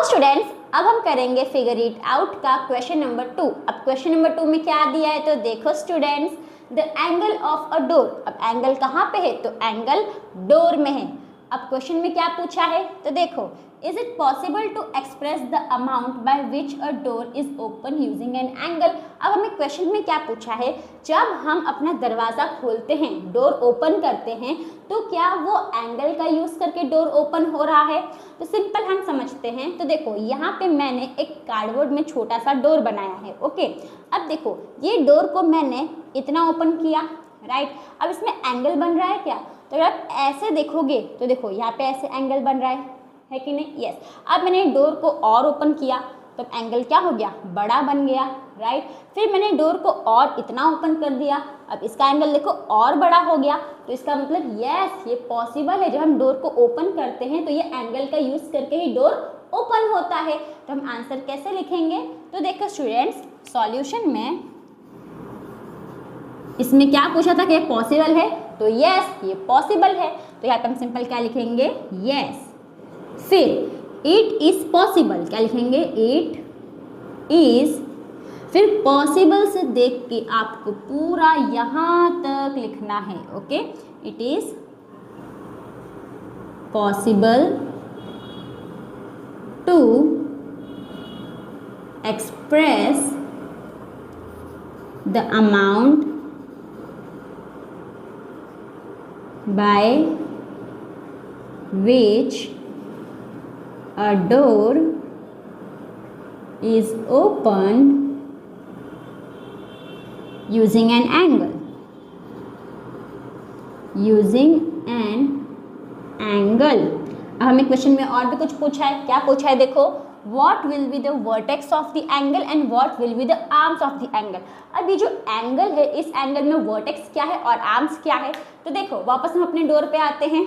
Students अब हम करेंगे फिगर इट आउट का क्वेश्चन नंबर 2। अब क्वेश्चन नंबर 2 में क्या दिया है तो देखो students, the angle of a door. अब एंगल कहाँ पे है तो एंगल डोर में है। अब क्वेश्चन में क्या पूछा है तो देखो, is it possible to express the amount by which a door is open using an angle. अब हमें क्वेश्चन में क्या पूछा है, जब हम अपना दरवाज़ा खोलते हैं, डोर ओपन करते हैं, तो क्या वो एंगल का यूज़ करके डोर ओपन हो रहा है। तो सिंपल हम समझते हैं। तो देखो यहाँ पे मैंने एक कार्डबोर्ड में छोटा सा डोर बनाया है। ओके, अब देखो ये डोर को मैंने इतना ओपन किया, राइट। अब इसमें एंगल बन रहा है क्या, तो अगर आप ऐसे देखोगे तो देखो यहाँ पे ऐसे एंगल बन रहा है कि नहीं। यस। अब मैंने डोर को और ओपन किया तो एंगल क्या हो गया, बड़ा बन गया, राइट। फिर मैंने डोर को और इतना ओपन कर दिया, अब इसका एंगल देखो और बड़ा हो गया। तो इसका मतलब यस ये पॉसिबल है, जब हम डोर को ओपन करते हैं तो ये एंगल का यूज़ करके ही डोर ओपन होता है। तो हम आंसर कैसे लिखेंगे तो देखो स्टूडेंट्स, सॉल्यूशन में इसमें क्या पूछा था कि पॉसिबल है, तो यस ये पॉसिबल है। तो यहाँ पे हम सिंपल क्या लिखेंगे, यस। फिर इट इज पॉसिबल, क्या लिखेंगे, इट इज। फिर पॉसिबल से देख के आपको पूरा यहां तक लिखना है। Okay, it is possible to express the amount by which a door is opened using an angle. Using an angle. अब हमें क्वेश्चन में और भी कुछ पूछा है। क्या पूछा है देखो, what will be the vertex of the angle and what will be the arms of the angle। अब ये जो एंगल है, इस एंगल में वर्टेक्स क्या है और आर्म्स क्या है। तो देखो वापस हम अपने डोर पे आते हैं,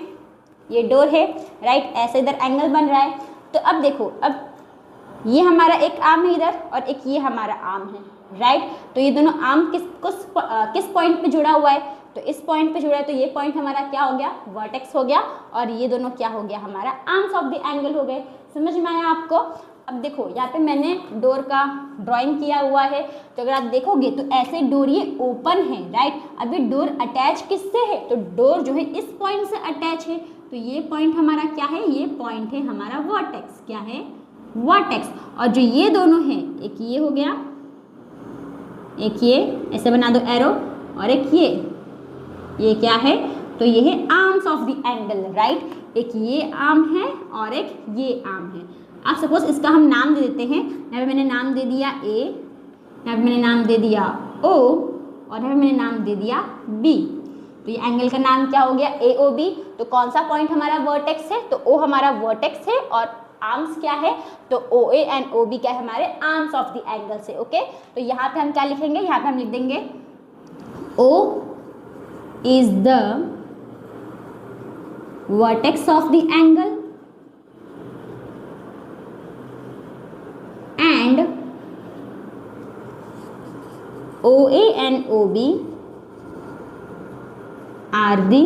ये डोर है, राइट। ऐसे इधर एंगल बन रहा है। तो अब देखो, अब ये हमारा एक आर्म है इधर और एक ये हमारा आर्म है, राइट। तो ये दोनों आर्म किस पॉइंट पे जुड़ा हुआ है, तो इस पॉइंट पे जुड़ा है। तो ये पॉइंट हमारा क्या हो गया, वर्टेक्स हो गया, और ये दोनों क्या हो गया, हमारा आर्म्स ऑफ द एंगल हो गए। समझ में आया आपको। अब देखो यहाँ पे मैंने डोर का ड्राइंग किया हुआ है, तो अगर आप देखोगे तो ऐसे डोर ये ओपन है, राइट। अभी डोर अटैच किससे है, तो डोर जो है इस पॉइंट से अटैच है। तो ये पॉइंट हमारा क्या है, ये पॉइंट है हमारा वर्टेक्स। क्या है, वर्टेक्स। और जो ये दोनों हैं, एक ये हो गया, एक ये, ऐसे बना दो एरो, और एक ये क्या है, तो ये है arms of the angle, right. एक ये आर्म है और एक ये आर्म है। अब सपोज इसका हम नाम दे देते हैं। यहाँ पे मैंने नाम दे दिया ए, यहाँ पे मैंने नाम दे दिया ओ, और यहाँ पे मैंने नाम दे दिया बी। तो ये एंगल का नाम क्या हो गया, ए ओ बी। तो कौन सा पॉइंट हमारा वर्टेक्स है, तो ओ हमारा वर्टेक्स है, और आर्म्स क्या है, तो ओ ए एंड ओ बी क्या है, हमारे आर्म्स ऑफ द एंगल से। ओके, तो यहाँ पे हम क्या लिखेंगे, यहाँ पे हम लिख देंगे O is the vertex of the angle and OA and OB are the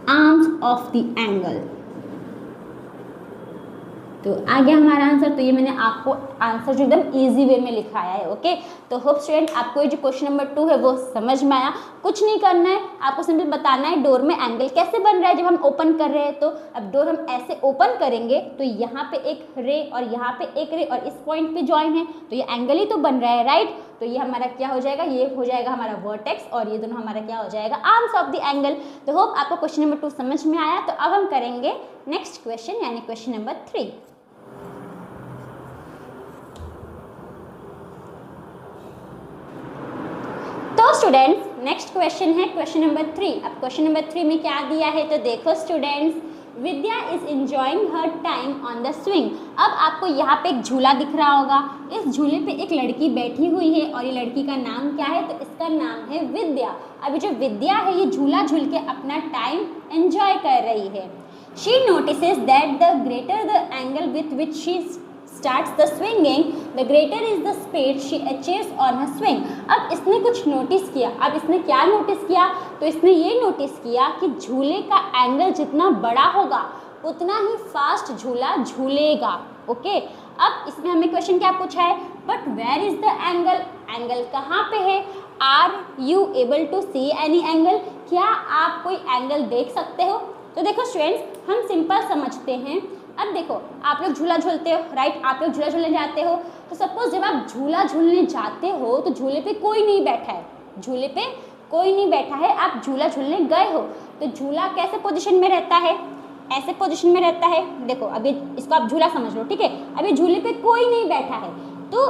arms of the angle। तो आ गया हमारा आंसर। तो ये मैंने आपको आंसर जो एकदम इजी वे में लिखाया है। ओके, तो होप स्टूडेंट आपको ये जो क्वेश्चन नंबर 2 है वो समझ में आया। कुछ नहीं करना है, आपको सिंपल बताना है डोर में एंगल कैसे बन रहा है जब हम ओपन कर रहे हैं। तो अब डोर हम ऐसे ओपन करेंगे तो यहाँ पे एक रे और यहाँ पे एक रे और इस पॉइंट पे ज्वाइन है, तो ये एंगल ही तो बन रहा है, राइट। तो ये हमारा क्या हो जाएगा, ये हो जाएगा हमारा वर्टेक्स, और ये दोनों हमारा क्या हो जाएगा, आर्म्स ऑफ द एंगल। तो होप आपको क्वेश्चन नंबर 2 समझ में आया। तो अब हम करेंगे नेक्स्ट क्वेश्चन, यानी क्वेश्चन नंबर 3। तो स्टूडेंट्स नेक्स्ट क्वेश्चन है क्वेश्चन नंबर 3। अब क्वेश्चन नंबर 3 में क्या दिया है तो देखो students, Vidya is enjoying her time on the swing. अब आपको यहाँ पे एक झूला दिख रहा होगा, इस झूले पे एक लड़की बैठी हुई है, और ये लड़की का नाम क्या है, तो इसका नाम है विद्या। अभी जो विद्या है ये झूला झूल के अपना टाइम एंजॉय कर रही है। She notices that the greater the angle with which she starts the swinging, the greater is the speed she achieves on her swing। अब इसने कुछ नोटिस किया। अब इसने क्या नोटिस किया, तो इसने ये नोटिस किया कि झूले का एंगल जितना बड़ा होगा उतना ही फास्ट झूला झूलेगा। ओके, अब इसमें हमें क्वेश्चन क्या पूछा है, but where is the angle, angle कहाँ पे है। Are you able to see any angle, क्या आप कोई एंगल देख सकते हो। तो देखो स्टूडेंट्स, हम सिंपल समझते हैं। अब देखो, आप लोग झूला झूलते हो, राइट, आप लोग झूला झूलने जाते हो, तो सपोज जब आप झूला झूलने जाते हो तो झूले पे कोई नहीं बैठा है, झूले पे कोई नहीं बैठा है, आप झूला झूलने गए हो, तो झूला कैसे पोजीशन में रहता है, ऐसे पोजीशन में रहता है। देखो अभी इसको आप झूला समझ लो, ठीक है। अभी झूले पे कोई नहीं बैठा है, तो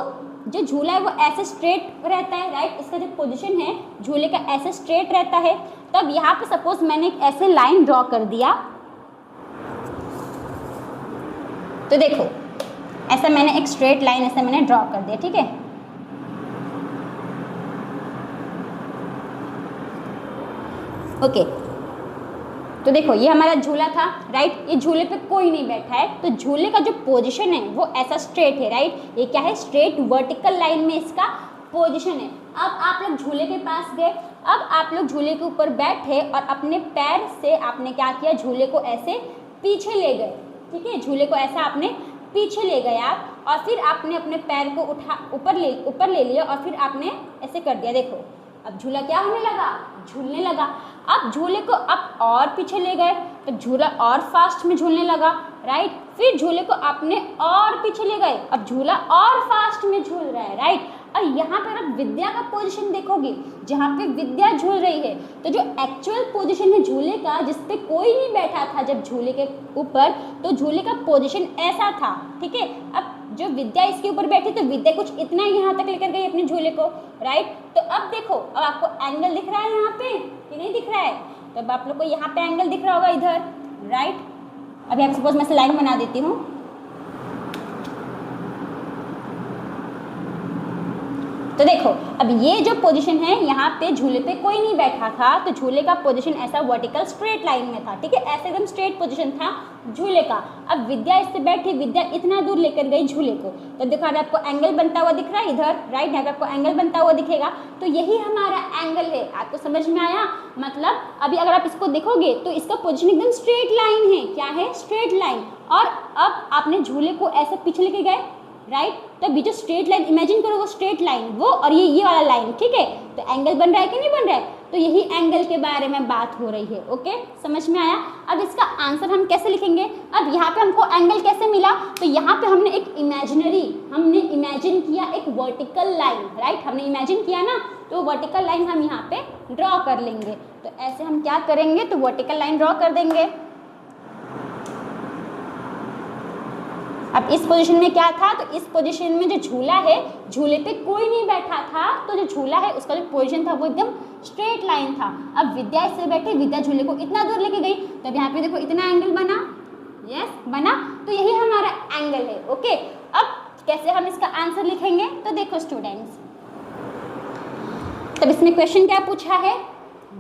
जो झूला है वो ऐसे स्ट्रेट रहता है, राइट, इसका जो पोजीशन है झूले का ऐसे स्ट्रेट रहता है। तो अब यहाँ पे सपोज मैंने एक ऐसे लाइन ड्रॉ कर दिया, तो देखो ऐसा मैंने एक स्ट्रेट लाइन ऐसे मैंने ड्रॉ कर दिया, ठीक है। ओके, तो देखो ये हमारा झूला था, राइट, ये झूले पे कोई नहीं बैठा है, तो झूले का जो पोजीशन है वो ऐसा स्ट्रेट है, राइट, ये क्या है, स्ट्रेट वर्टिकल लाइन में इसका पोजीशन है। अब आप लोग झूले के पास गए, अब आप लोग झूले के ऊपर बैठे और अपने पैर से आपने क्या किया, झूले को ऐसे पीछे ले गए, ठीक है, झूले को ऐसा आपने पीछे ले गए आप, और फिर आपने अपने पैर को ऊपर ले लिया और फिर आपने ऐसे कर दिया। देखो अब झूला क्या होने लगा, झूलने लगा। अब झूले को आप और पीछे ले गए तो झूला और फास्ट में झूलने लगा, राइट, फिर झूले को आपने और पीछे ले गए, अब झूला और फास्ट में झूल रहा है, राइट। और यहाँ पर आप विद्या का पोजीशन देखोगे, जहाँ पे विद्या झूल रही है, तो जो एक्चुअल पोजीशन है झूले का, जिस पे कोई नहीं बैठा था जब झूले के ऊपर, तो झूले का पोजीशन ऐसा था, ठीक है। अब जो विद्या इसके ऊपर बैठी, तो विद्या कुछ इतना यहाँ तक लेकर गई अपने झूले को, राइट। तो अब देखो, अब आपको एंगल दिख रहा है यहाँ पे कि नहीं दिख रहा है, तो अब आप लोग को यहाँ पे एंगल दिख रहा होगा इधर, राइट। अभी आप सपोज मैं से लाइन बना देती हूँ, तो देखो अब ये जो पोजीशन है, यहाँ पे झूले पे कोई नहीं बैठा था, तो झूले का पोजीशन ऐसा वर्टिकल स्ट्रेट लाइन में था, ठीक है, ऐसे एकदम स्ट्रेट पोजीशन था झूले का। अब विद्या इससे बैठी, विद्या इतना दूर लेकर गई झूले को, तो देखो अगर आपको एंगल बनता हुआ दिख रहा है इधर, राइट, यहाँ पे आपको एंगल बनता हुआ दिखेगा, तो यही हमारा एंगल है। आपको समझ में आया, मतलब अभी अगर आप इसको देखोगे तो इसका पोजीशन एकदम स्ट्रेट लाइन है, क्या है, स्ट्रेट लाइन। और अब आपने झूले को ऐसे पीछे लेके गए, राइट, तो अभी जो स्ट्रेट लाइन इमेजिन करो, वो स्ट्रेट लाइन, वो और ये वाला लाइन, ठीक है, तो एंगल बन रहा है कि नहीं बन रहा है, तो यही एंगल के बारे में बात हो रही है। ओके, समझ में आया। अब इसका आंसर हम कैसे लिखेंगे, अब यहाँ पे हमको एंगल कैसे मिला, तो यहाँ पे हमने एक हमने इमेजिन किया एक वर्टिकल लाइन, राइट, हमने इमेजिन किया ना, तो वर्टिकल लाइन हम यहाँ पे ड्रॉ कर लेंगे। तो ऐसे हम क्या करेंगे, तो वर्टिकल लाइन ड्रॉ कर देंगे। अब इस पोजीशन में क्या था, तो इस पोजीशन में जो झूला है, झूले पे कोई नहीं बैठा था, तो जो झूला है उसका जो पोजीशन था वो एकदम स्ट्रेट लाइन था। अब विद्या इससे बैठी, विद्या झूले को इतना दूर लेके गई, तब यहाँ पे देखो इतना एंगल बना, यस बना, तो यही हमारा एंगल है। ओके, अब कैसे हम इसका आंसर लिखेंगे, तो देखो स्टूडेंट्स, तब इसमें क्वेश्चन क्या पूछा है,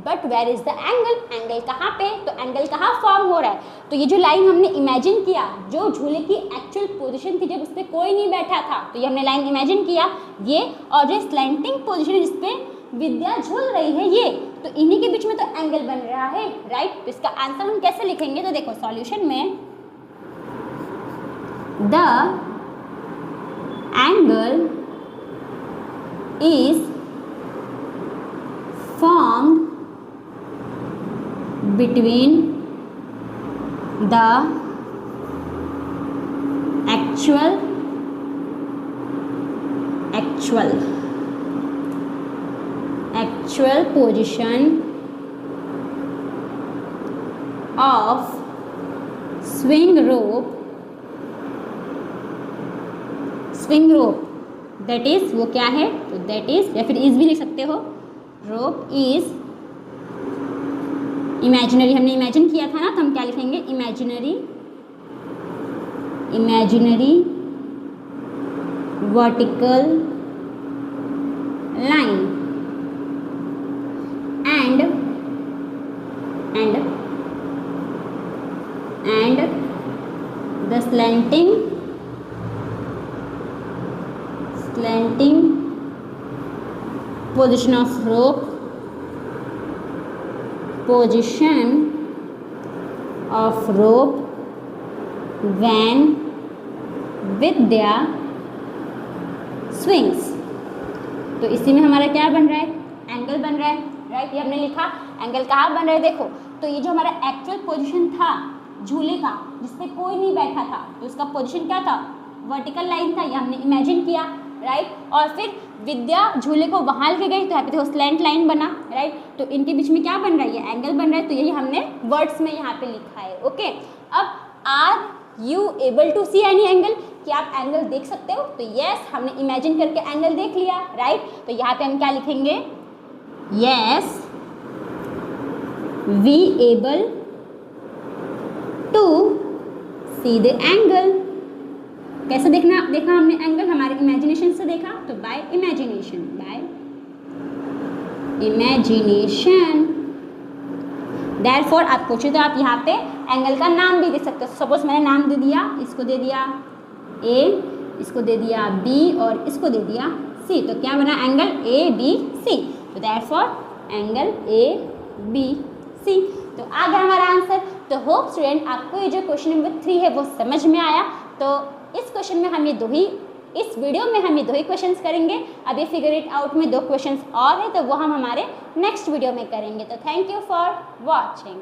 but where is the angle, angle कहाँ पे, तो एंगल कहाँ फॉर्म हो रहा है, तो ये जो लाइन हमने इमेजिन किया, जो झूले की एक्चुअल पोजीशन थी जब उस पर कोई नहीं बैठा था, तो ये हमने लाइन इमेजिन किया ये, और जो स्लैंटिंग पोजीशन है जिसपे विद्या झूल रही है ये, तो इन्हीं के बीच में तो एंगल बन रहा है, राइट। तो इसका आंसर हम कैसे लिखेंगे, तो देखो सॉल्यूशन में the angle is formed between the actual position of swing rope that is, वो क्या है, तो that is, या फिर is भी लिख सकते हो, रोप इज इमेजिनरी, हमने इमेजिन किया था ना, तो हम क्या लिखेंगे, imaginary vertical line and the slanting position of rope when Vidya swings। तो इसी में हमारा क्या बन रहा है, एंगल बन रहा है, राइट। ये हमने लिखा एंगल कहाँ बन रहा है, देखो तो ये जो हमारा एक्चुअल पोजीशन था झूले का जिसपे कोई नहीं बैठा था, तो उसका पोजीशन क्या था, वर्टिकल लाइन था, ये हमने इमेजिन किया, राइट। और फिर विद्या झूले को वहाँ लेके गई तो यहाँ पे देखो स्लैंट लाइन बना, राइट। तो इनके बीच में क्या बन रहा है, ये एंगल बन रहा है, तो यही हमने वर्ड्स में यहाँ पे लिखा है, ओके। अब are you able to see any angle, क्या आप एंगल देख सकते हो, तो यस हमने इमेजिन करके एंगल देख लिया, राइट। तो यहाँ पे हम क्या लिखेंगे, yes we able to see the angle. कैसे देखा हमने एंगल, हमारे इमेजिनेशन से देखा, तो बाय इमेजिनेशन, देयरफॉर आप पूछे तो आप यहाँ पे एंगल का नाम भी दे सकते हो। सपोज मैंने नाम दे दिया, इसको दे दिया ए, इसको दे दिया बी और इसको दे दिया सी, तो क्या बना एंगल ए बी सी, तो therefore angle A B C. तो आ गया हमारा आंसर। तो होप स्टूडेंट आपको ये जो क्वेश्चन नंबर 3 है वो समझ में आया। तो इस क्वेश्चन में हम ये दो ही, इस वीडियो में हम ये दो ही क्वेश्चंस करेंगे। अभी फिगर इट आउट में 2 क्वेश्चंस और है, तो वो हम हमारे नेक्स्ट वीडियो में करेंगे। तो थैंक यू फॉर वॉचिंग।